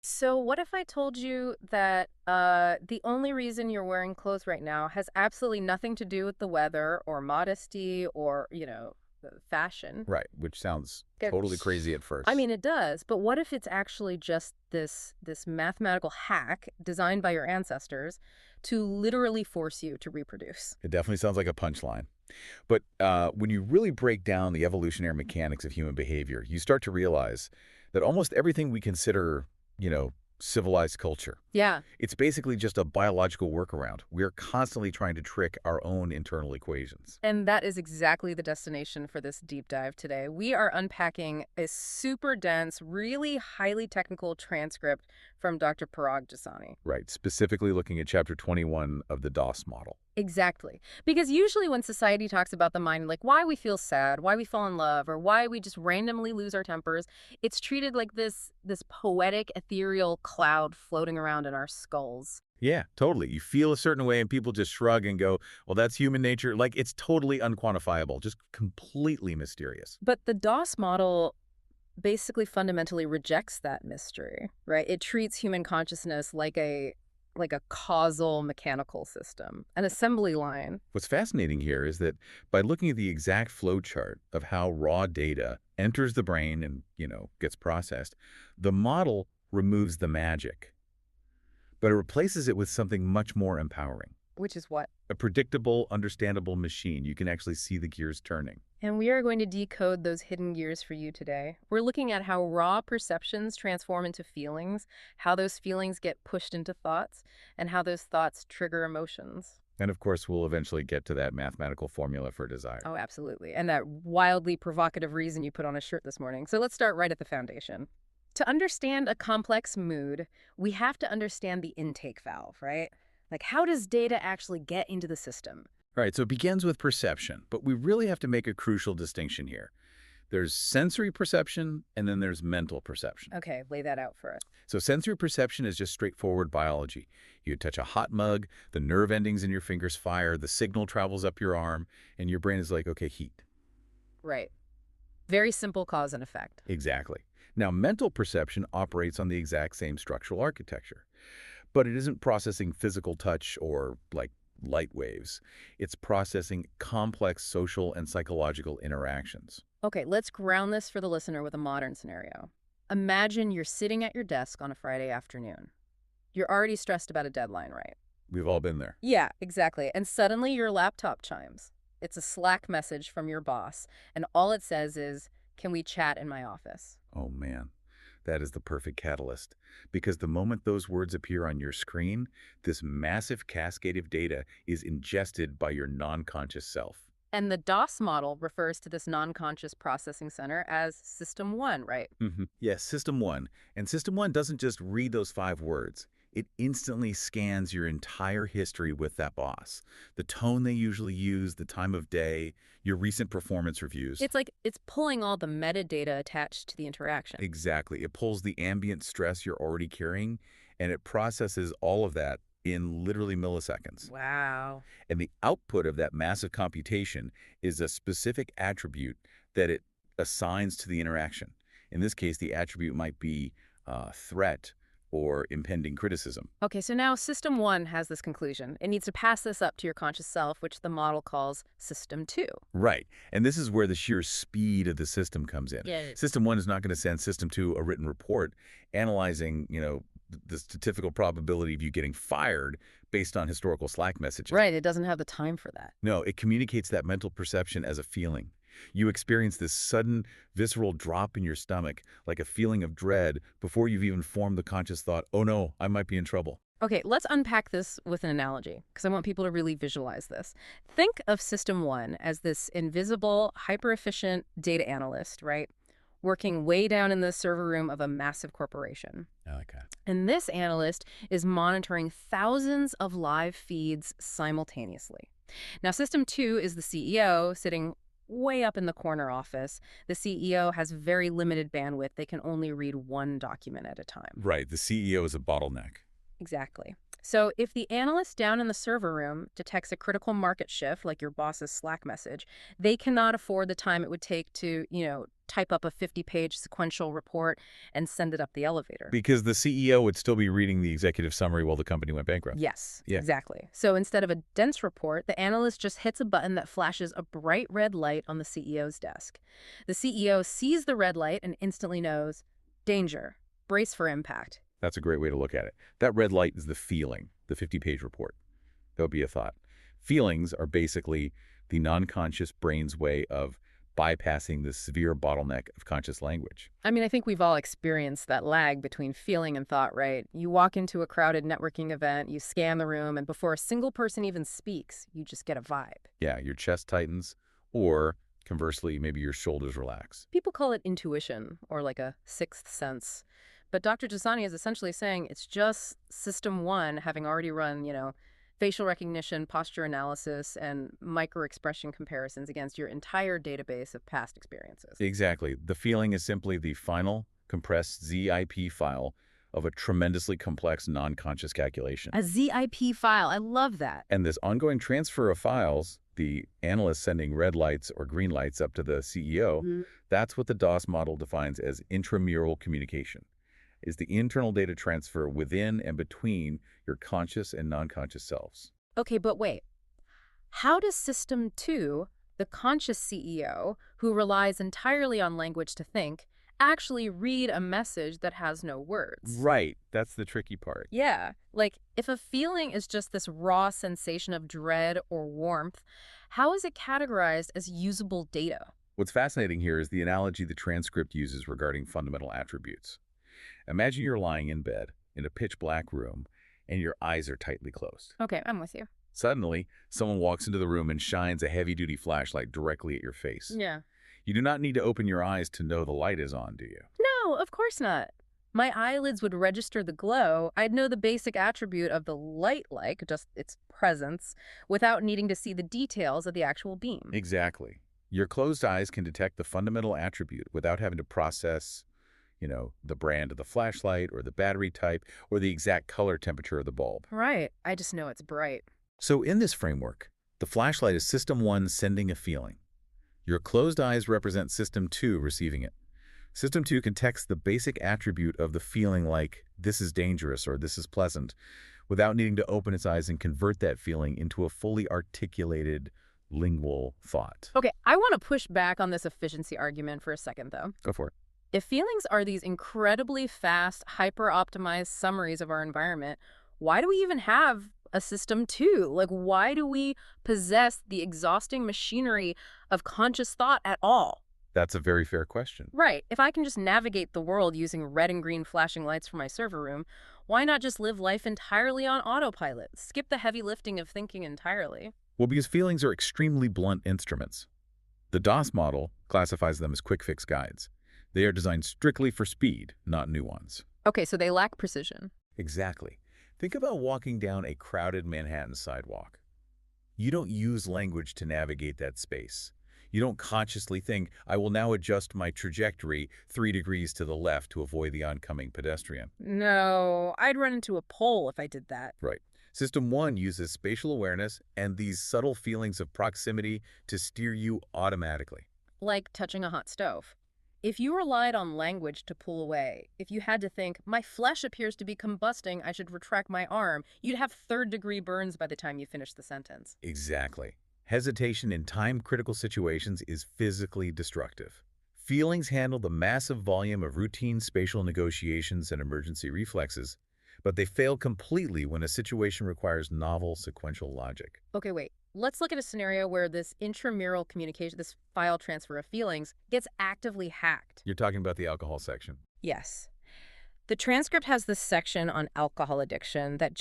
So what if I told you that the only reason you're wearing clothes right now has absolutely nothing to do with the weather or modesty or, fashion? Right, which sounds It- totally crazy at I first. mean, it does, but what if it's actually just this mathematical hack designed by your ancestors to literally force you to reproduce? It definitely sounds like a punchline. But when you really break down the evolutionary mechanics of human behavior, you start to realize that almost everything we consider, you know, civilized culture, Yeah. it's basically just a biological workaround. We're constantly trying to trick our own internal equations. And that is exactly the destination for this deep dive today. We are unpacking a super dense, really highly technical transcript from Dr. Parag Jasani. Right, specifically looking at chapter 21 of the DOS model. Exactly. Because usually when society talks about the mind, like why we feel sad, why we fall in love, or why we just randomly lose our tempers, it's treated like this poetic, ethereal cloud floating around in our skulls. Yeah, totally. You feel a certain way and people just shrug and go, well, that's human nature. Like, it's totally unquantifiable, just completely mysterious. But the DOS model basically fundamentally rejects that mystery, right? It treats human consciousness like a causal mechanical system, an assembly line. What's fascinating here is that by looking at the exact flow chart of how raw data enters the brain and, gets processed, the model removes the magic, but it replaces it with something much more empowering. Which is what? A predictable, understandable machine. You can actually see the gears turning. And we are going to decode those hidden gears for you today. We're looking at how raw perceptions transform into feelings, how those feelings get pushed into thoughts, and how those thoughts trigger emotions. And of course, we'll eventually get to that mathematical formula for desire. Oh, absolutely. And that wildly provocative reason you put on a shirt this morning. So let's start right at the foundation. To understand a complex mood, we have to understand the intake valve, right? Like, how does data actually get into the system? All right, so it begins with perception, but we really have to make a crucial distinction here. There's sensory perception, and then there's mental perception. Okay, lay that out for us. So sensory perception is just straightforward biology. You touch a hot mug, the nerve endings in your fingers fire, the signal travels up your arm, and your brain is like, okay, heat. Right. Very simple cause and effect. Exactly. Now, mental perception operates on the exact same structural architecture, but it isn't processing physical touch or, like, light waves. It's processing complex social and psychological interactions. Okay, let's ground this for the listener with a modern scenario. Imagine you're sitting at your desk on a Friday afternoon. You're already stressed about a deadline, right? We've all been there. Yeah, exactly. And suddenly your laptop chimes. It's a Slack message from your boss, and all it says is, "Can we chat in my office?" Oh man, that is the perfect catalyst. Because the moment those words appear on your screen, this massive cascade of data is ingested by your non-conscious self. And the DOS model refers to this non-conscious processing center as System 1, right? Yes, System 1. And System 1 doesn't just read those 5 words. It instantly scans your entire history with that boss. The tone they usually use, the time of day, your recent performance reviews. It's like it's pulling all the metadata attached to the interaction. Exactly. It pulls the ambient stress you're already carrying, and it processes all of that in literally milliseconds. Wow. And the output of that massive computation is a specific attribute that it assigns to the interaction. In this case, the attribute might be threat or impending criticism. Okay, so now System 1 has this conclusion. It needs to pass this up to your conscious self, which the model calls System 2. Right. And this is where the sheer speed of the system comes in. Yeah. System 1 is not going to send System 2 a written report analyzing, the statistical probability of you getting fired based on historical Slack messages. Right, it doesn't have the time for that. No, it communicates that mental perception as a feeling. You experience this sudden, visceral drop in your stomach, like a feeling of dread, before you've even formed the conscious thought, oh no, I might be in trouble. Okay, let's unpack this with an analogy, because I want people to really visualize this. Think of System 1 as this invisible, hyper-efficient data analyst, right? Working way down in the server room of a massive corporation. I like that. And this analyst is monitoring thousands of live feeds simultaneously. Now, System 2 is the CEO sitting way up in the corner office. The CEO has very limited bandwidth. They can only read one document at a time. Right, the CEO is a bottleneck. Exactly. So if the analyst down in the server room detects a critical market shift, like your boss's Slack message, they cannot afford the time it would take to, type up a 50-page sequential report and send it up the elevator. Because the CEO would still be reading the executive summary while the company went bankrupt. Yes, Yeah, exactly. So instead of a dense report, the analyst just hits a button that flashes a bright red light on the CEO's desk. The CEO sees the red light and instantly knows, danger, brace for impact. that's a great way to look at it. That red light is the feeling, the 50-page report. That would be a thought. Feelings are basically the non-conscious brain's way of bypassing the severe bottleneck of conscious language. I mean, I think we've all experienced that lag between feeling and thought, right? You walk into a crowded networking event, you scan the room, and before a single person even speaks, you just get a vibe. Yeah, your chest tightens, or conversely, maybe your shoulders relax. People call it intuition or like a sixth sense. But Dr. Jasani is essentially saying it's just system one having already run, facial recognition, posture analysis, and micro-expression comparisons against your entire database of past experiences. Exactly. The feeling is simply the final compressed ZIP file of a tremendously complex non-conscious calculation. A ZIP file. I love that. And this ongoing transfer of files, the analyst sending red lights or green lights up to the CEO, that's what the DOS model defines as intramural communication, is the internal data transfer within and between your conscious and non-conscious selves. Okay, but wait. How does System 2, the conscious CEO, who relies entirely on language to think, actually read a message that has no words? Right. That's the tricky part. Yeah, like if a feeling is just this raw sensation of dread or warmth, how is it categorized as usable data? What's fascinating here is the analogy the transcript uses regarding fundamental attributes. Imagine you're lying in bed in a pitch black room and your eyes are tightly closed. Okay, I'm with you. Suddenly, someone walks into the room and shines a heavy-duty flashlight directly at your face. Yeah. You do not need to open your eyes to know the light is on, do you? No, of course not. My eyelids would register the glow. I'd know the basic attribute of the light, like just its presence, without needing to see the details of the actual beam. Exactly. Your closed eyes can detect the fundamental attribute without having to process, the brand of the flashlight or the battery type or the exact color temperature of the bulb. Right. I just know it's bright. So in this framework, the flashlight is System 1 sending a feeling. Your closed eyes represent System 2 receiving it. System 2 can text the basic attribute of the feeling like, this is dangerous or this is pleasant, without needing to open its eyes and convert that feeling into a fully articulated lingual thought. Okay, I want to push back on this efficiency argument for a second, though. Go for it. If feelings are these incredibly fast, hyper-optimized summaries of our environment, why do we even have a system 2? Like, why do we possess the exhausting machinery of conscious thought at all? That's a very fair question. Right. If I can just navigate the world using red and green flashing lights from my server room, why not just live life entirely on autopilot? Skip the heavy lifting of thinking entirely. Well, because feelings are extremely blunt instruments. The DOS model classifies them as quick-fix guides. They are designed strictly for speed, not nuance. Okay, so they lack precision. Exactly. Think about walking down a crowded Manhattan sidewalk. You don't use language to navigate that space. You don't consciously think, I will now adjust my trajectory 3 degrees to the left to avoid the oncoming pedestrian. No, I'd run into a pole if I did that. Right. System 1 uses spatial awareness and these subtle feelings of proximity to steer you automatically. Like touching a hot stove. If you relied on language to pull away, if you had to think, my flesh appears to be combusting, I should retract my arm, you'd have third-degree burns by the time you finish the sentence. Exactly. Hesitation in time-critical situations is physically destructive. Feelings handle the massive volume of routine spatial negotiations and emergency reflexes, but they fail completely when a situation requires novel sequential logic. Okay, wait. Let's look at a scenario where this intramural communication, this file transfer of feelings, gets actively hacked. You're talking about the alcohol section. Yes. The transcript has this section on alcohol addiction that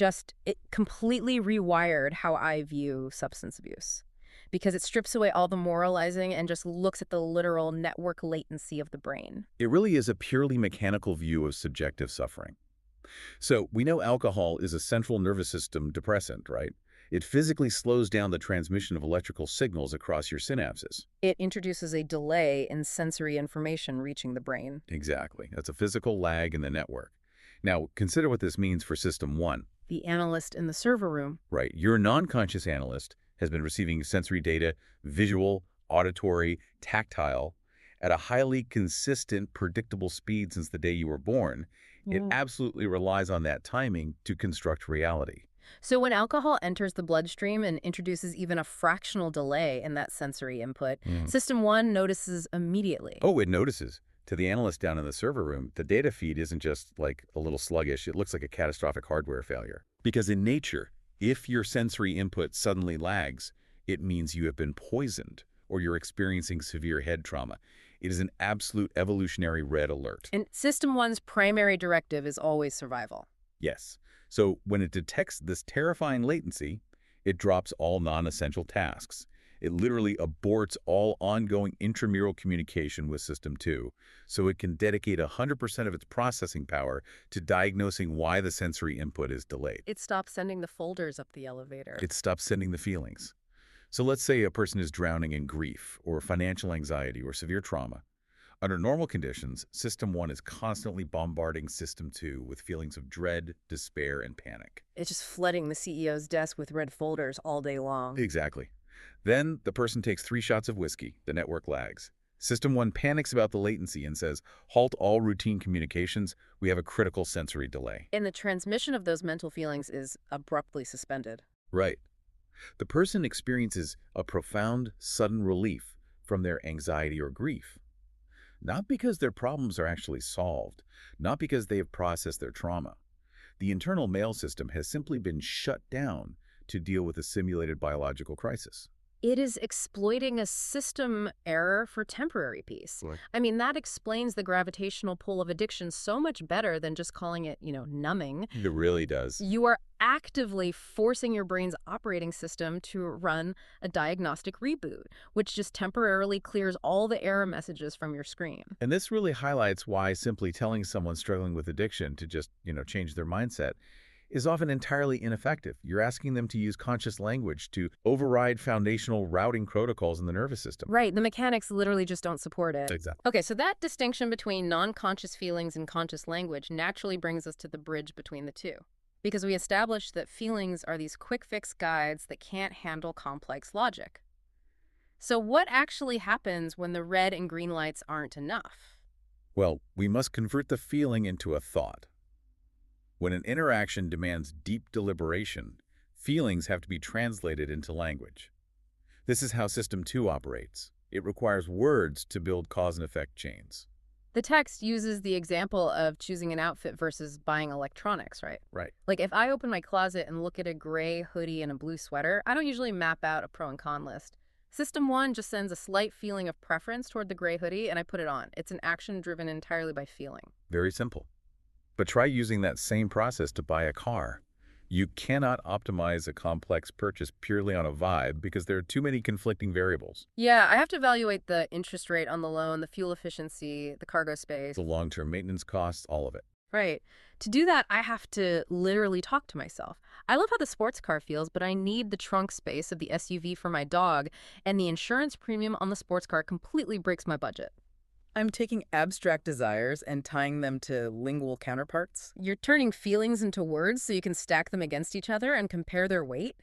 it completely rewired how I view substance abuse, because it strips away all the moralizing and just looks at the literal network latency of the brain. It really is a purely mechanical view of subjective suffering. So we know alcohol is a central nervous system depressant, right? It physically slows down the transmission of electrical signals across your synapses. It introduces a delay in sensory information reaching the brain. Exactly. That's a physical lag in the network. Now, consider what this means for System 1. The analyst in the server room. Right. Your non-conscious analyst has been receiving sensory data, visual, auditory, tactile, at a highly consistent, predictable speed since the day you were born. It Yeah. absolutely relies on that timing to construct reality. So when alcohol enters the bloodstream and introduces even a fractional delay in that sensory input, Mm. System 1 notices immediately. Oh, it notices. To the analyst down in the server room, the data feed isn't just like a little sluggish. It looks like a catastrophic hardware failure. Because in nature, if your sensory input suddenly lags, it means you have been poisoned or you're experiencing severe head trauma. It is an absolute evolutionary red alert. And System 1's primary directive is always survival. Yes. So when it detects this terrifying latency, it drops all non-essential tasks. It literally aborts all ongoing intramural communication with System 2, so it can dedicate 100% of its processing power to diagnosing why the sensory input is delayed. It stops sending the folders up the elevator. It stops sending the feelings. So let's say a person is drowning in grief or financial anxiety or severe trauma. Under normal conditions, System 1 is constantly bombarding System 2 with feelings of dread, despair, and panic. It's just flooding the CEO's desk with red folders all day long. Exactly. Then the person takes 3 shots of whiskey. The network lags. System 1 panics about the latency and says, halt all routine communications. We have a critical sensory delay. And the transmission of those mental feelings is abruptly suspended. Right. The person experiences a profound, sudden relief from their anxiety or grief. Not because their problems are actually solved, not because they have processed their trauma. The internal mail system has simply been shut down to deal with a simulated biological crisis. It is exploiting a system error for temporary peace. Right. I mean, that explains the gravitational pull of addiction so much better than just calling it, numbing. It really does. You are actively forcing your brain's operating system to run a diagnostic reboot, which just temporarily clears all the error messages from your screen. And this really highlights why simply telling someone struggling with addiction to just, change their mindset is often entirely ineffective. You're asking them to use conscious language to override foundational routing protocols in the nervous system. Right, the mechanics literally just don't support it. Exactly. Okay, so that distinction between non-conscious feelings and conscious language naturally brings us to the bridge between the two. Because we established that feelings are these quick-fix guides that can't handle complex logic. So what actually happens when the red and green lights aren't enough? Well, we must convert the feeling into a thought. When an interaction demands deep deliberation, feelings have to be translated into language. This is how System 2 operates. It requires words to build cause and effect chains. The text uses the example of choosing an outfit versus buying electronics, right? Right. Like if I open my closet and look at a gray hoodie and a blue sweater, I don't usually map out a pro and con list. System 1 just sends a slight feeling of preference toward the gray hoodie and I put it on. It's an action driven entirely by feeling. Very simple. But try using that same process to buy a car. You cannot optimize a complex purchase purely on a vibe because there are too many conflicting variables. Yeah, I have to evaluate the interest rate on the loan, the fuel efficiency, the cargo space. The long-term maintenance costs, all of it. Right. To do that, I have to literally talk to myself. I love how the sports car feels, but I need the trunk space of the SUV for my dog, and the insurance premium on the sports car completely breaks my budget. I'm taking abstract desires and tying them to lingual counterparts. You're turning feelings into words so you can stack them against each other and compare their weight.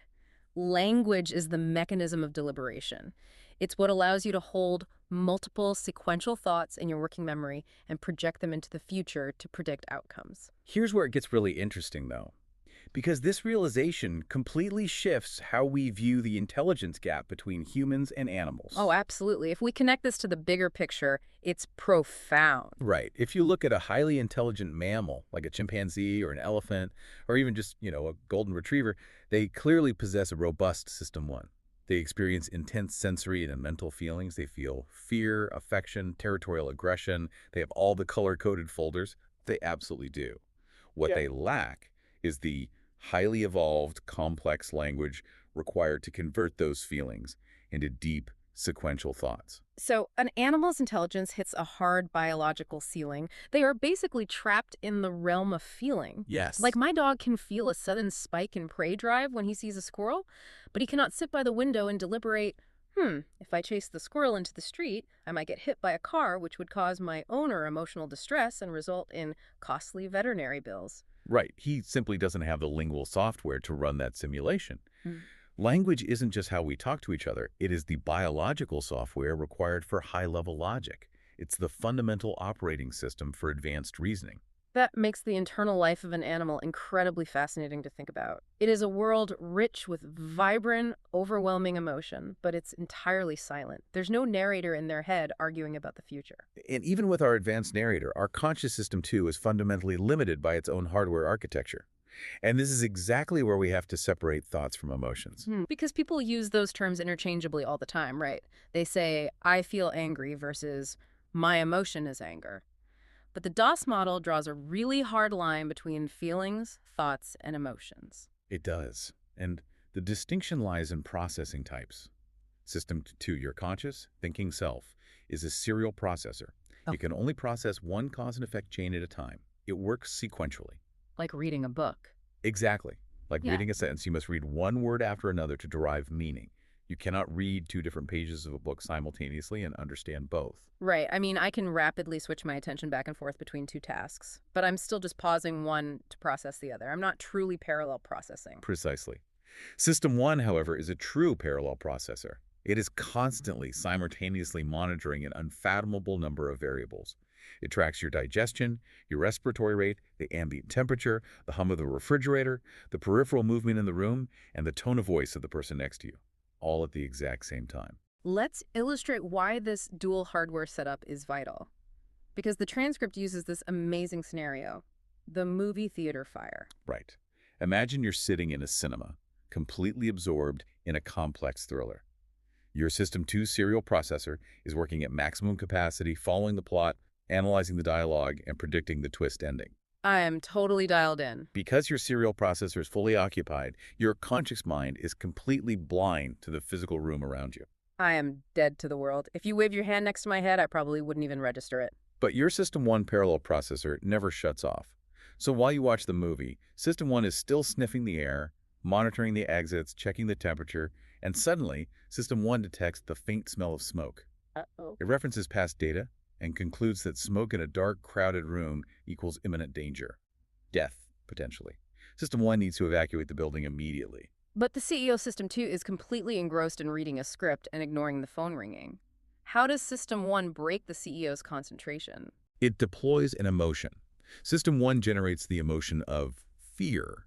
Language is the mechanism of deliberation. It's what allows you to hold multiple sequential thoughts in your working memory and project them into the future to predict outcomes. Here's where it gets really interesting, though. Because this realization completely shifts how we view the intelligence gap between humans and animals. Oh, absolutely. If we connect this to the bigger picture, it's profound. Right. If you look at a highly intelligent mammal, like a chimpanzee or an elephant, or even just, a golden retriever, they clearly possess a robust System 1. They experience intense sensory and mental feelings. They feel fear, affection, territorial aggression. They have all the color-coded folders. They absolutely do. What they lack is the highly evolved, complex language required to convert those feelings into deep, sequential thoughts. So an animal's intelligence hits a hard biological ceiling. They are basically trapped in the realm of feeling. Yes. Like my dog can feel a sudden spike in prey drive when he sees a squirrel, but he cannot sit by the window and deliberate, If I chase the squirrel into the street, I might get hit by a car, which would cause my owner emotional distress and result in costly veterinary bills. Right. He simply doesn't have the lingual software to run that simulation. Hmm. Language isn't just how we talk to each other. It is the biological software required for high-level logic. It's the fundamental operating system for advanced reasoning. That makes the internal life of an animal incredibly fascinating to think about. It is a world rich with vibrant, overwhelming emotion, but it's entirely silent. There's no narrator in their head arguing about the future. And even with our advanced narrator, our conscious system too is fundamentally limited by its own hardware architecture. And this is exactly where we have to separate thoughts from emotions. Because people use those terms interchangeably all the time, right? They say, I feel angry versus my emotion is anger. But the DOS model draws a really hard line between feelings, thoughts, and emotions. It does. And the distinction lies in processing types. System 2, your conscious, thinking self, is a serial processor. Oh. It can only process one cause and effect chain at a time. It works sequentially. Like reading a book. Exactly. Like Yeah. reading a sentence, you must read one word after another to derive meaning. You cannot read 2 different pages of a book simultaneously and understand both. Right. I mean, I can rapidly switch my attention back and forth between two tasks, but I'm still just pausing one to process the other. I'm not truly parallel processing. Precisely. System 1, however, is a true parallel processor. It is constantly, simultaneously monitoring an unfathomable number of variables. It tracks your digestion, your respiratory rate, the ambient temperature, the hum of the refrigerator, the peripheral movement in the room, and the tone of voice of the person next to you, all at the exact same time. Let's illustrate why this dual hardware setup is vital. Because the transcript uses this amazing scenario, the movie theater fire. Right. Imagine you're sitting in a cinema, completely absorbed in a complex thriller. Your System 2 serial processor is working at maximum capacity, following the plot, analyzing the dialogue, and predicting the twist ending. I am totally dialed in. Because your serial processor is fully occupied, your conscious mind is completely blind to the physical room around you. I am dead to the world. If you waved your hand next to my head, I probably wouldn't even register it. But your System 1 parallel processor never shuts off. So while you watch the movie, System 1 is still sniffing the air, monitoring the exits, checking the temperature, and suddenly, System 1 detects the faint smell of smoke. Uh-oh. It references past data and concludes that smoke in a dark, crowded room equals imminent danger. Death, potentially. System 1 needs to evacuate the building immediately. But the CEO System 2 is completely engrossed in reading a script and ignoring the phone ringing. How does System 1 break the CEO's concentration? It deploys an emotion. System 1 generates the emotion of fear,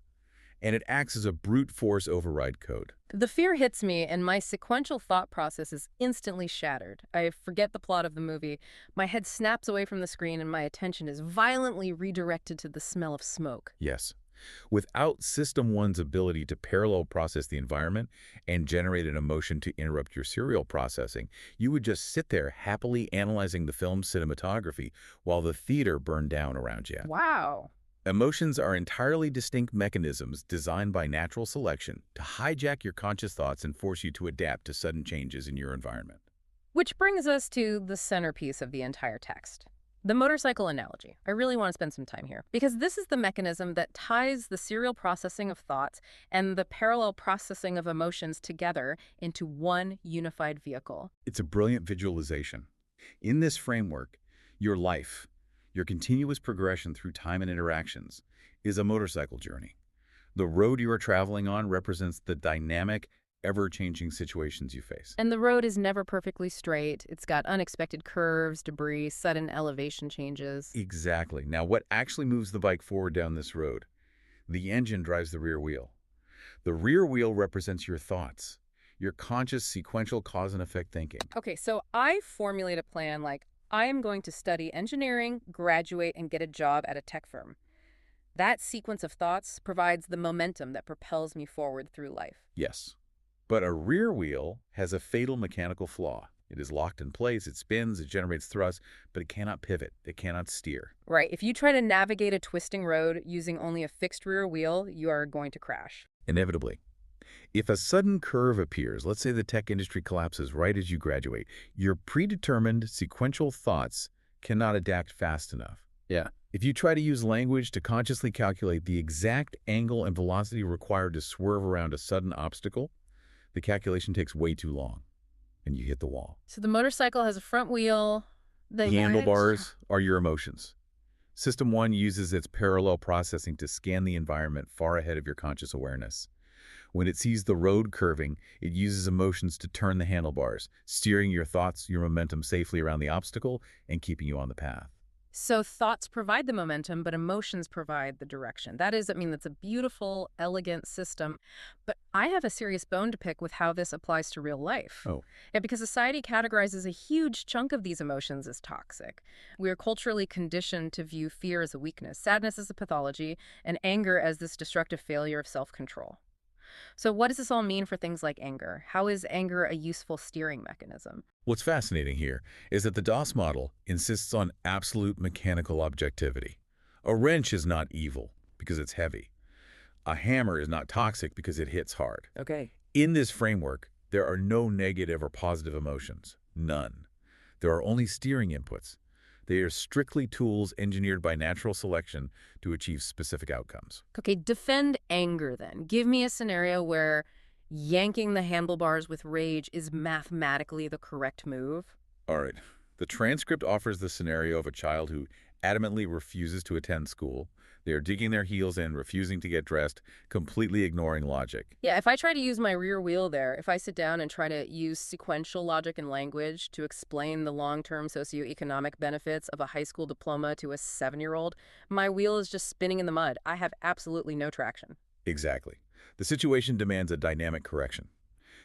and it acts as a brute force override code. The fear hits me, and my sequential thought process is instantly shattered. I forget the plot of the movie, my head snaps away from the screen, and my attention is violently redirected to the smell of smoke. Yes. Without System 1's ability to parallel process the environment and generate an emotion to interrupt your serial processing, you would just sit there happily analyzing the film's cinematography while the theater burned down around you. Wow. Emotions are entirely distinct mechanisms designed by natural selection to hijack your conscious thoughts and force you to adapt to sudden changes in your environment. Which brings us to the centerpiece of the entire text. The motorcycle analogy. I really want to spend some time here because this is the mechanism that ties the serial processing of thoughts and the parallel processing of emotions together into one unified vehicle. It's a brilliant visualization. In this framework, your life, your continuous progression through time and interactions, is a motorcycle journey. The road you are traveling on represents the dynamic, ever-changing situations you face. And the road is never perfectly straight. It's got unexpected curves, debris, sudden elevation changes. Exactly. Now, what actually moves the bike forward down this road? The engine drives the rear wheel. The rear wheel represents your thoughts, your conscious sequential cause and effect thinking. Okay, so I formulate a plan like I am going to study engineering, graduate, and get a job at a tech firm. That sequence of thoughts provides the momentum that propels me forward through life. Yes. But a rear wheel has a fatal mechanical flaw. It is locked in place, it spins, it generates thrust, but it cannot pivot, it cannot steer. Right, if you try to navigate a twisting road using only a fixed rear wheel, you are going to crash. Inevitably. If a sudden curve appears, let's say the tech industry collapses right as you graduate, your predetermined sequential thoughts cannot adapt fast enough. Yeah. If you try to use language to consciously calculate the exact angle and velocity required to swerve around a sudden obstacle, the calculation takes way too long. and you hit the wall. So the motorcycle has a front wheel. The handlebars are your emotions. System 1 uses its parallel processing to scan the environment far ahead of your conscious awareness. When it sees the road curving, it uses emotions to turn the handlebars, steering your thoughts, your momentum safely around the obstacle and keeping you on the path. So thoughts provide the momentum, but emotions provide the direction. That's a beautiful, elegant system. But I have a serious bone to pick with how this applies to real life. Oh, Yeah, because society categorizes a huge chunk of these emotions as toxic. We are culturally conditioned to view fear as a weakness, sadness as a pathology, and anger as this destructive failure of self-control. So what does this all mean for things like anger? How is anger a useful steering mechanism? what's fascinating here is that the DOS model insists on absolute mechanical objectivity. A wrench is not evil because it's heavy. A hammer is not toxic because it hits hard. Okay. In this framework, there are no negative or positive emotions. None. There are only steering inputs. They are strictly tools engineered by natural selection to achieve specific outcomes. Okay, defend anger then. Give me a scenario where yanking the handlebars with rage is mathematically the correct move. All right. The transcript offers the scenario of a child who adamantly refuses to attend school. They are digging their heels in, refusing to get dressed, completely ignoring logic. Yeah, if I try to use my rear wheel there, if I sit down and try to use sequential logic and language to explain the long-term socioeconomic benefits of a high school diploma to a 7-year-old, my wheel is just spinning in the mud. I have absolutely no traction. Exactly. The situation demands a dynamic correction.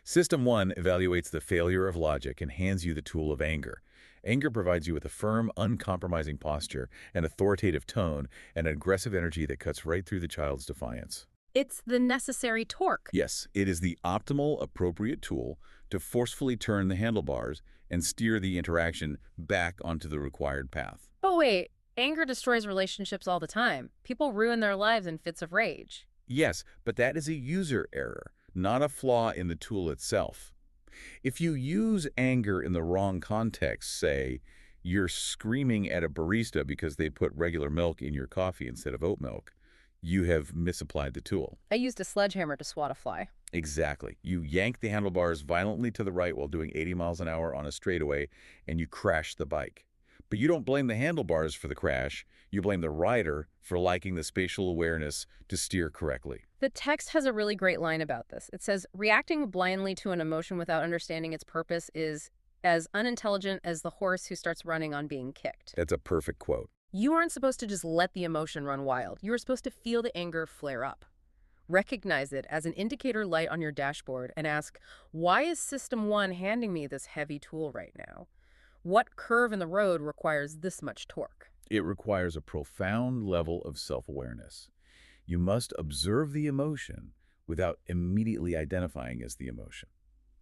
System 1 evaluates the failure of logic and hands you the tool of anger. Anger provides you with a firm, uncompromising posture, an authoritative tone, and an aggressive energy that cuts right through the child's defiance. It's the necessary torque. Yes, it is the optimal, appropriate tool to forcefully turn the handlebars and steer the interaction back onto the required path. But wait, anger destroys relationships all the time. People ruin their lives in fits of rage. Yes, but that is a user error, not a flaw in the tool itself. If you use anger in the wrong context, say, you're screaming at a barista because they put regular milk in your coffee instead of oat milk, you have misapplied the tool. I used a sledgehammer to swat a fly. Exactly. You yank the handlebars violently to the right while doing 80 miles an hour on a straightaway, and you crash the bike. But you don't blame the handlebars for the crash. You blame the rider for lacking the spatial awareness to steer correctly. The text has a really great line about this. It says, reacting blindly to an emotion without understanding its purpose is as unintelligent as the horse who starts running on being kicked. That's a perfect quote. You aren't supposed to just let the emotion run wild. You are supposed to feel the anger flare up. Recognize it as an indicator light on your dashboard and ask, why is System 1 handing me this heavy tool right now? What curve in the road requires this much torque? It requires a profound level of self-awareness. You must observe the emotion without immediately identifying as the emotion.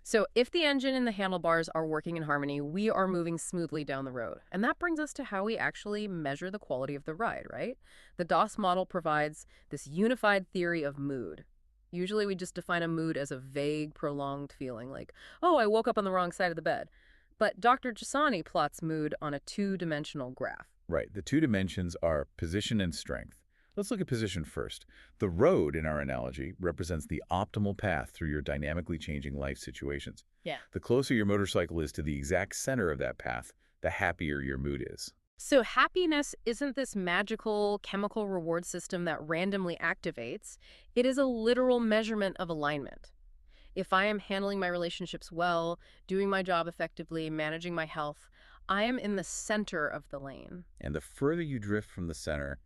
So if the engine and the handlebars are working in harmony, we are moving smoothly down the road. And that brings us to how we actually measure the quality of the ride, right? The DOS model provides this unified theory of mood. Usually we just define a mood as a vague, prolonged feeling like, oh, I woke up on the wrong side of the bed. But Dr. Jasani plots mood on a two-dimensional graph. Right. The two dimensions are position and strength. Let's look at position first. The road, in our analogy, represents the optimal path through your dynamically changing life situations. Yeah. The closer your motorcycle is to the exact center of that path, the happier your mood is. So happiness isn't this magical chemical reward system that randomly activates. It is a literal measurement of alignment. If I am handling my relationships well, doing my job effectively, managing my health, I am in the center of the lane. And the further you drift from the center,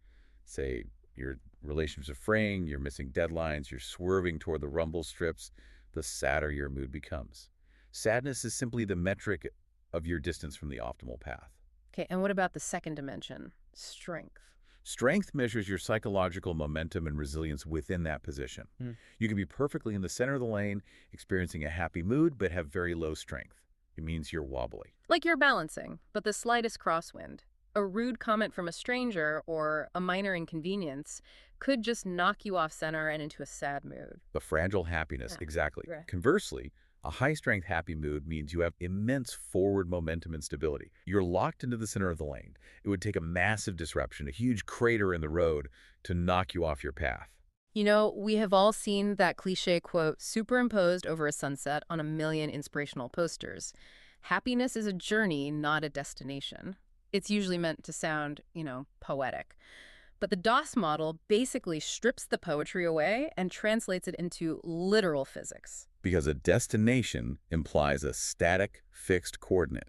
say your relationships are fraying, you're missing deadlines, you're swerving toward the rumble strips, the sadder your mood becomes. Sadness is simply the metric of your distance from the optimal path. Okay, and what about the second dimension? Strength. Strength measures your psychological momentum and resilience within that position. You can be perfectly in the center of the lane, experiencing a happy mood, but have very low strength. It means you're wobbly. Like you're balancing, but the slightest crosswind, a rude comment from a stranger or a minor inconvenience could just knock you off center and into a sad mood. The fragile happiness, Yeah. exactly. Right. Conversely, a high-strength happy mood means you have immense forward momentum and stability. You're locked into the center of the lane. It would take a massive disruption, a huge crater in the road, to knock you off your path. You know, we have all seen that cliche quote superimposed over a sunset on a million inspirational posters. Happiness is a journey, not a destination. It's usually meant to sound, poetic. But the DOS model basically strips the poetry away and translates it into literal physics. Because a destination implies a static, fixed coordinate.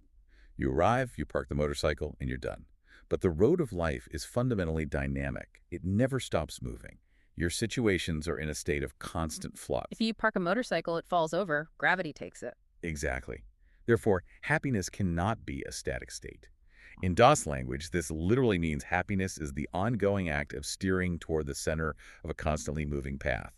You arrive, you park the motorcycle, and you're done. But the road of life is fundamentally dynamic. It never stops moving. Your situations are in a state of constant If flux. you park a motorcycle, it falls over, gravity takes it. Exactly. Therefore, happiness cannot be a static state. In DOS language, this literally means happiness is the ongoing act of steering toward the center of a constantly moving path.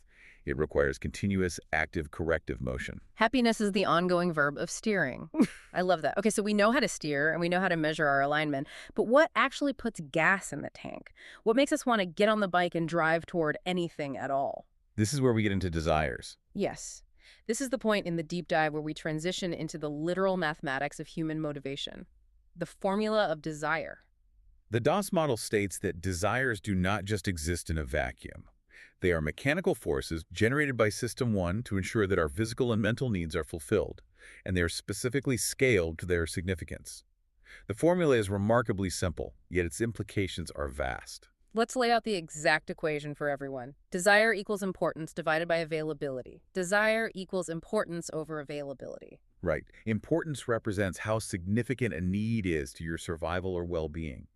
It requires continuous, active, corrective motion. Happiness is the ongoing verb of steering. I love that. Okay, so we know how to steer and we know how to measure our alignment, but what actually puts gas in the tank? What makes us want to get on the bike and drive toward anything at all? This is where we get into desires. Yes. This is the point in the deep dive where we transition into the literal mathematics of human motivation, the formula of desire. The DOS model states that desires do not just exist in a vacuum. They are mechanical forces generated by System 1 to ensure that our physical and mental needs are fulfilled, and they are specifically scaled to their significance. The formula is remarkably simple, yet its implications are vast. Let's lay out the exact equation for everyone. Desire equals importance divided by availability. Desire equals importance over availability. Right. Importance represents how significant a need is to your survival or well-being.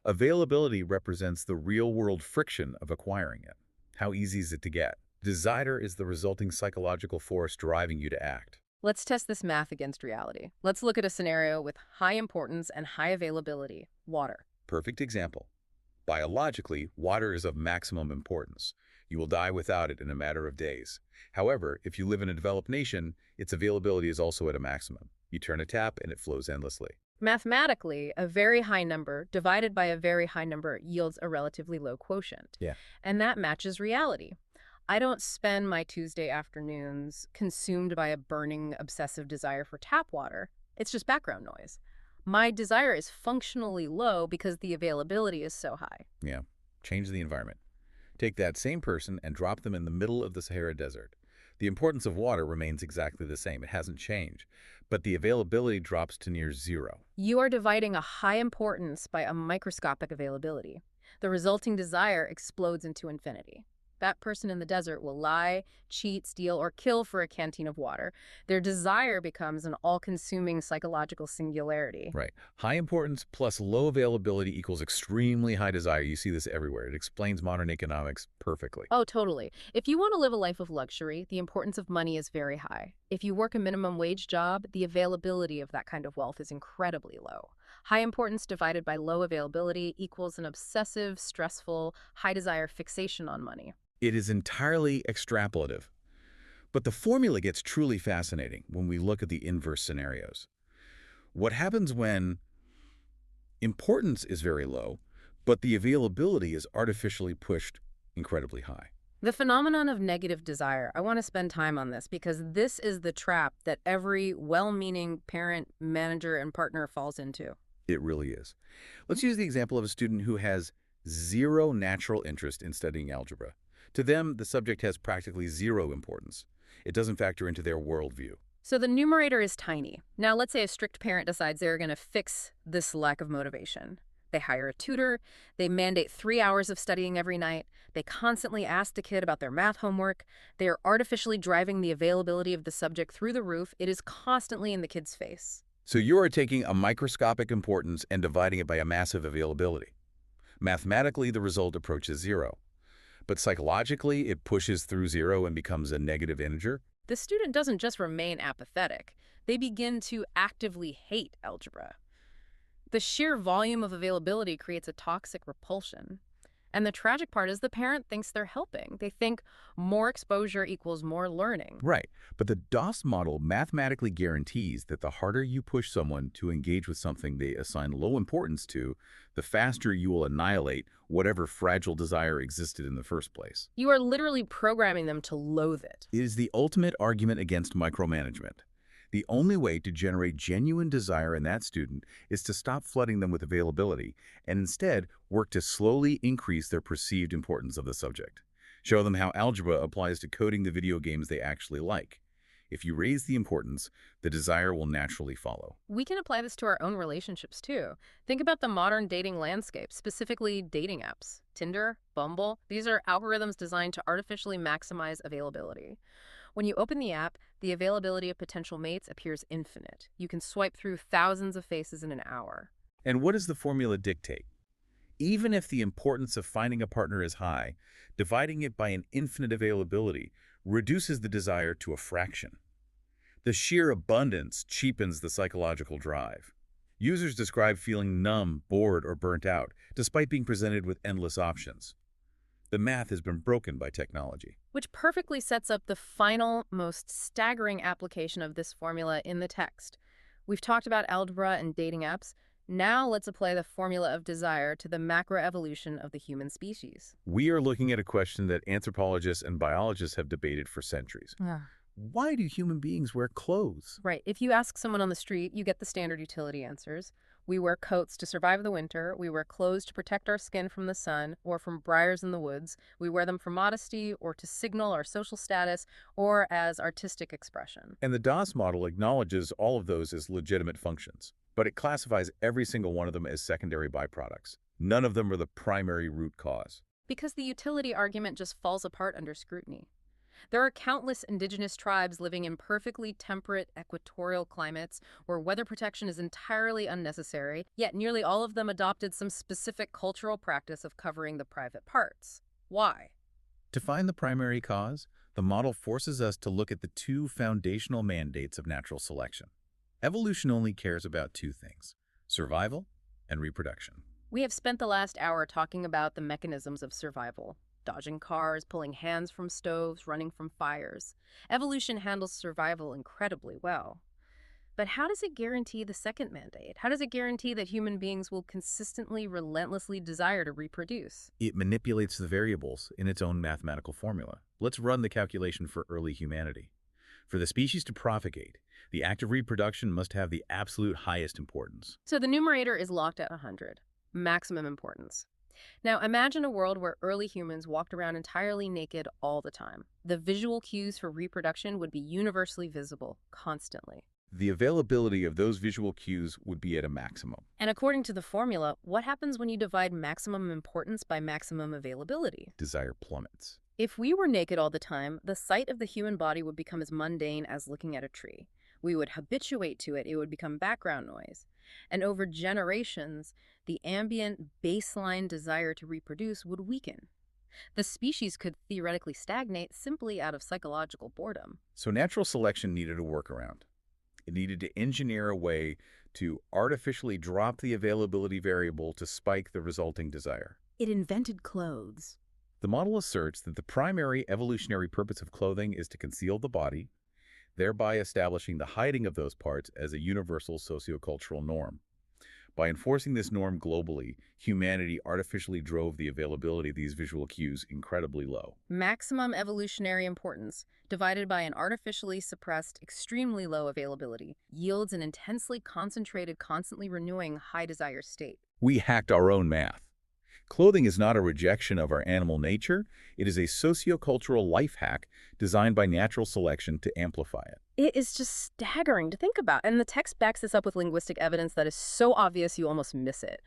Availability represents the real-world friction of acquiring it. How easy is it to get? Desire is the resulting psychological force driving you to act. Let's test this math against reality. Let's look at a scenario with high importance and high availability, water. Perfect example. Biologically, water is of maximum importance. You will die without it in a matter of days. However, if you live in a developed nation, its availability is also at a maximum. You turn a tap and it flows endlessly. Mathematically, a very high number divided by a very high number yields a relatively low quotient. Yeah. And that matches reality. I don't spend my Tuesday afternoons consumed by a burning, obsessive desire for tap water. It's just background noise. My desire is functionally low because the availability is so high. Yeah. Change the environment. Take that same person and drop them in the middle of the Sahara Desert. The importance of water remains exactly the same. It hasn't changed. But the availability drops to near zero. You are dividing a high importance by a microscopic availability. The resulting desire explodes into infinity. That person in the desert will lie, cheat, steal, or kill for a canteen of water. Their desire becomes an all-consuming psychological singularity. Right. High importance plus low availability equals extremely high desire. You see this everywhere. It explains modern economics perfectly. Oh, totally. If you want to live a life of luxury, the importance of money is very high. If you work a minimum wage job, the availability of that kind of wealth is incredibly low. High importance divided by low availability equals an obsessive, stressful, high desire fixation on money. It is entirely extrapolative. But the formula gets truly fascinating when we look at the inverse scenarios. What happens when importance is very low, but the availability is artificially pushed incredibly high? The phenomenon of negative desire, I want to spend time on this because this is the trap that every well-meaning parent, manager, and partner falls into. It really is. Let's use the example of a student who has zero natural interest in studying algebra. To them, the subject has practically zero importance. It doesn't factor into their worldview. So the numerator is tiny. Now let's say a strict parent decides they're going to fix this lack of motivation. They hire a tutor, they mandate 3 hours of studying every night, they constantly ask the kid about their math homework, they are artificially driving the availability of the subject through the roof. It is constantly in the kid's face. So you are taking a microscopic importance and dividing it by a massive availability. Mathematically, the result approaches zero. But psychologically, it pushes through zero and becomes a negative integer. The student doesn't just remain apathetic. They begin to actively hate algebra. The sheer volume of availability creates a toxic repulsion. And the tragic part is the parent thinks they're helping. They think more exposure equals more learning. Right. But the DOS model mathematically guarantees that the harder you push someone to engage with something they assign low importance to, the faster you will annihilate whatever fragile desire existed in the first place. You are literally programming them to loathe it. It is the ultimate argument against micromanagement. The only way to generate genuine desire in that student is to stop flooding them with availability and instead work to slowly increase their perceived importance of the subject. Show them how algebra applies to coding the video games they actually like. If you raise the importance, the desire will naturally follow. We can apply this to our own relationships too. Think about the modern dating landscape, specifically dating apps. Tinder, Bumble, these are algorithms designed to artificially maximize availability. When you open the app, the availability of potential mates appears infinite. You can swipe through thousands of faces in an hour. And what does the formula dictate? Even if the importance of finding a partner is high, dividing it by an infinite availability reduces the desire to a fraction. The sheer abundance cheapens the psychological drive. Users describe feeling numb, bored, or burnt out, despite being presented with endless options. The math has been broken by technology. Which perfectly sets up the final, most staggering application of this formula in the text. We've talked about algebra and dating apps. Now let's apply the formula of desire to the macroevolution of the human species. We are looking at a question that anthropologists and biologists have debated for centuries. Yeah. Why do human beings wear clothes? Right. If you ask someone on the street, you get the standard utility answers. We wear coats to survive the winter. We wear clothes to protect our skin from the sun or from briars in the woods. We wear them for modesty or to signal our social status or as artistic expression. And the DOS model acknowledges all of those as legitimate functions, but it classifies every single one of them as secondary byproducts. None of them are the primary root cause. Because the utility argument just falls apart under scrutiny. There are countless indigenous tribes living in perfectly temperate equatorial climates where weather protection is entirely unnecessary, yet nearly all of them adopted some specific cultural practice of covering the private parts. Why? To find the primary cause, the model forces us to look at the two foundational mandates of natural selection. Evolution only cares about two things: survival and reproduction. We have spent the last hour talking about the mechanisms of survival. Dodging cars, pulling hands from stoves, running from fires. Evolution handles survival incredibly well. But how does it guarantee the second mandate? How does it guarantee that human beings will consistently, relentlessly desire to reproduce? It manipulates the variables in its own mathematical formula. Let's run the calculation for early humanity. For the species to propagate, the act of reproduction must have the absolute highest importance. So the numerator is locked at 100, maximum importance. Now imagine a world where early humans walked around entirely naked all the time. The visual cues for reproduction would be universally visible, constantly. The availability of those visual cues would be at a maximum. And according to the formula, what happens when you divide maximum importance by maximum availability? Desire plummets. If we were naked all the time, the sight of the human body would become as mundane as looking at a tree. We would habituate to it. It would become background noise. And over generations, the ambient baseline desire to reproduce would weaken. The species could theoretically stagnate simply out of psychological boredom. So natural selection needed a workaround. It needed to engineer a way to artificially drop the availability variable to spike the resulting desire. It invented clothes. The model asserts that the primary evolutionary purpose of clothing is to conceal the body, thereby establishing the hiding of those parts as a universal sociocultural norm. By enforcing this norm globally, humanity artificially drove the availability of these visual cues incredibly low. Maximum evolutionary importance, divided by an artificially suppressed, extremely low availability, yields an intensely concentrated, constantly renewing high desire state. We hacked our own math. Clothing is not a rejection of our animal nature. It is a sociocultural life hack designed by natural selection to amplify it. It is just staggering to think about, and the text backs this up with linguistic evidence that is so obvious you almost miss it.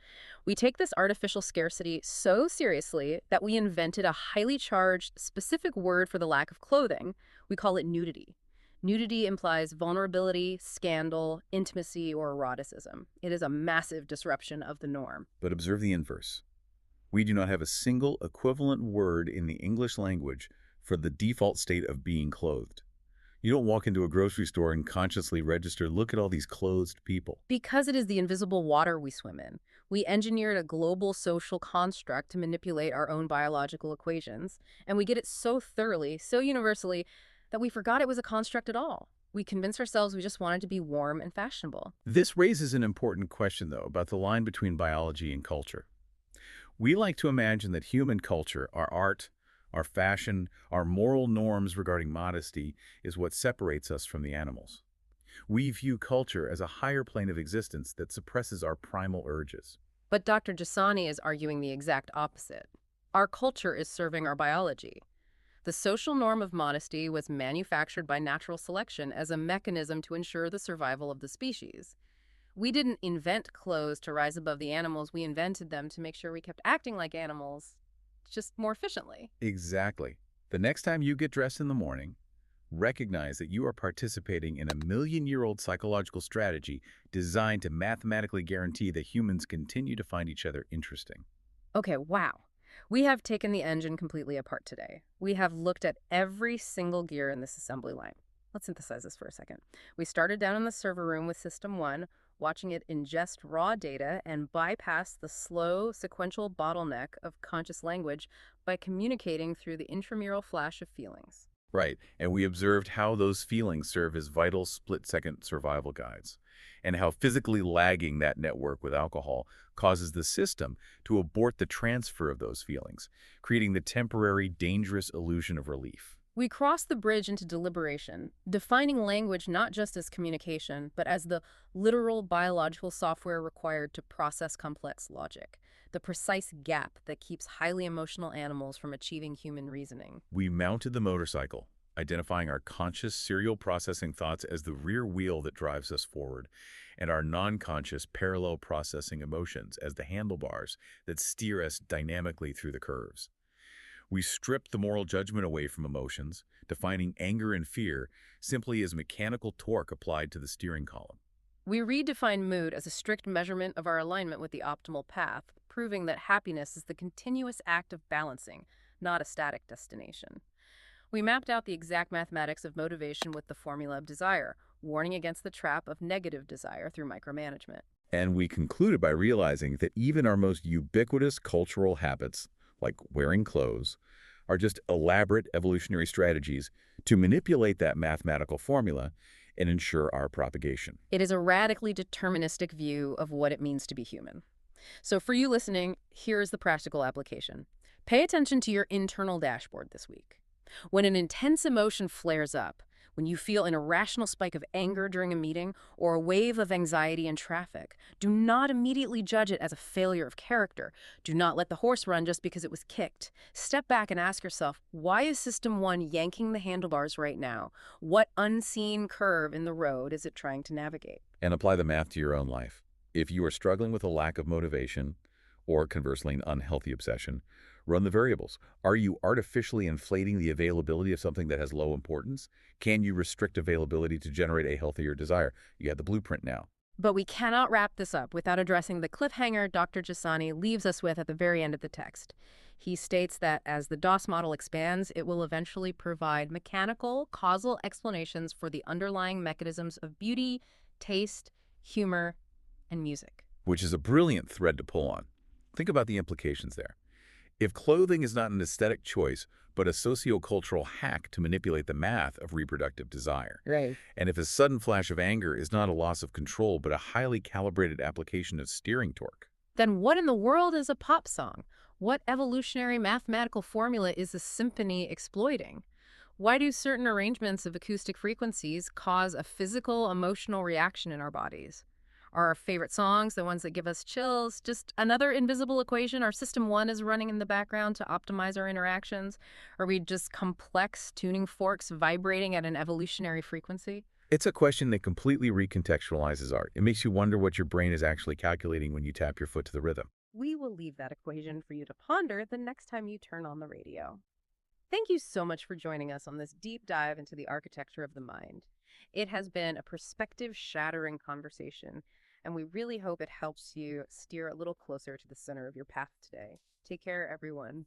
We take this artificial scarcity so seriously that we invented a highly charged, specific word for the lack of clothing. We call it nudity. Nudity implies vulnerability, scandal, intimacy, or eroticism. It is a massive disruption of the norm. But observe the inverse. We do not have a single equivalent word in the English language for the default state of being clothed. You don't walk into a grocery store and consciously register, look at all these clothed people. Because it is the invisible water we swim in. We engineered a global social construct to manipulate our own biological equations, and we get it so thoroughly, so universally, that we forgot it was a construct at all. We convinced ourselves we just wanted to be warm and fashionable. This raises an important question, though, about the line between biology and culture. We like to imagine that human culture, our art, our fashion, our moral norms regarding modesty, is what separates us from the animals. We view culture as a higher plane of existence that suppresses our primal urges. But Dr. Jasani is arguing the exact opposite. Our culture is serving our biology. The social norm of modesty was manufactured by natural selection as a mechanism to ensure the survival of the species. We didn't invent clothes to rise above the animals, we invented them to make sure we kept acting like animals, just more efficiently. Exactly. The next time you get dressed in the morning, recognize that you are participating in a million-year-old psychological strategy designed to mathematically guarantee that humans continue to find each other interesting. Okay, wow. We have taken the engine completely apart today. We have looked at every single gear in this assembly line. Let's synthesize this for a second. We started down in the server room with System 1, watching it ingest raw data and bypass the slow, sequential bottleneck of conscious language by communicating through the intramural flash of feelings. Right, and we observed how those feelings serve as vital split-second survival guides, and how physically lagging that network with alcohol causes the system to abort the transfer of those feelings, creating the temporary, dangerous illusion of relief. We cross the bridge into deliberation, defining language not just as communication, but as the literal biological software required to process complex logic, the precise gap that keeps highly emotional animals from achieving human reasoning. We mounted the motorcycle, identifying our conscious serial processing thoughts as the rear wheel that drives us forward, and our non-conscious parallel processing emotions as the handlebars that steer us dynamically through the curves. We stripped the moral judgment away from emotions, defining anger and fear simply as mechanical torque applied to the steering column. We redefine mood as a strict measurement of our alignment with the optimal path, proving that happiness is the continuous act of balancing, not a static destination. We mapped out the exact mathematics of motivation with the formula of desire, warning against the trap of negative desire through micromanagement. And we concluded by realizing that even our most ubiquitous cultural habits, like wearing clothes, are just elaborate evolutionary strategies to manipulate that mathematical formula and ensure our propagation. It is a radically deterministic view of what it means to be human. So for you listening, here's the practical application. Pay attention to your internal dashboard this week. When an intense emotion flares up, when you feel an irrational spike of anger during a meeting or a wave of anxiety in traffic, do not immediately judge it as a failure of character. Do not let the horse run just because it was kicked. Step back and ask yourself, why is System 1 yanking the handlebars right now? What unseen curve in the road is it trying to navigate? And apply the math to your own life. If you are struggling with a lack of motivation, or conversely an unhealthy obsession, run the variables. Are you artificially inflating the availability of something that has low importance? Can you restrict availability to generate a healthier desire? You have the blueprint now. But we cannot wrap this up without addressing the cliffhanger Dr. Jasani leaves us with at the very end of the text. He states that as the DOS model expands, it will eventually provide mechanical, causal explanations for the underlying mechanisms of beauty, taste, humor, and music. Which is a brilliant thread to pull on. Think about the implications there. If clothing is not an aesthetic choice, but a sociocultural hack to manipulate the math of reproductive desire, Right. and if a sudden flash of anger is not a loss of control, but a highly calibrated application of steering torque, Then what in the world is a pop song? What evolutionary mathematical formula is a symphony exploiting? Why do certain arrangements of acoustic frequencies cause a physical, emotional reaction in our bodies? Are our favorite songs the ones that give us chills? Just another invisible equation our System 1 is running in the background to optimize our interactions? Are we just complex tuning forks vibrating at an evolutionary frequency? it's a question that completely recontextualizes art. It makes you wonder what your brain is actually calculating when you tap your foot to the rhythm. We will leave that equation for you to ponder the next time you turn on the radio. Thank you so much for joining us on this deep dive into the architecture of the mind. It has been a perspective-shattering conversation, and we really hope it helps you steer a little closer to the center of your path today. Take care, everyone.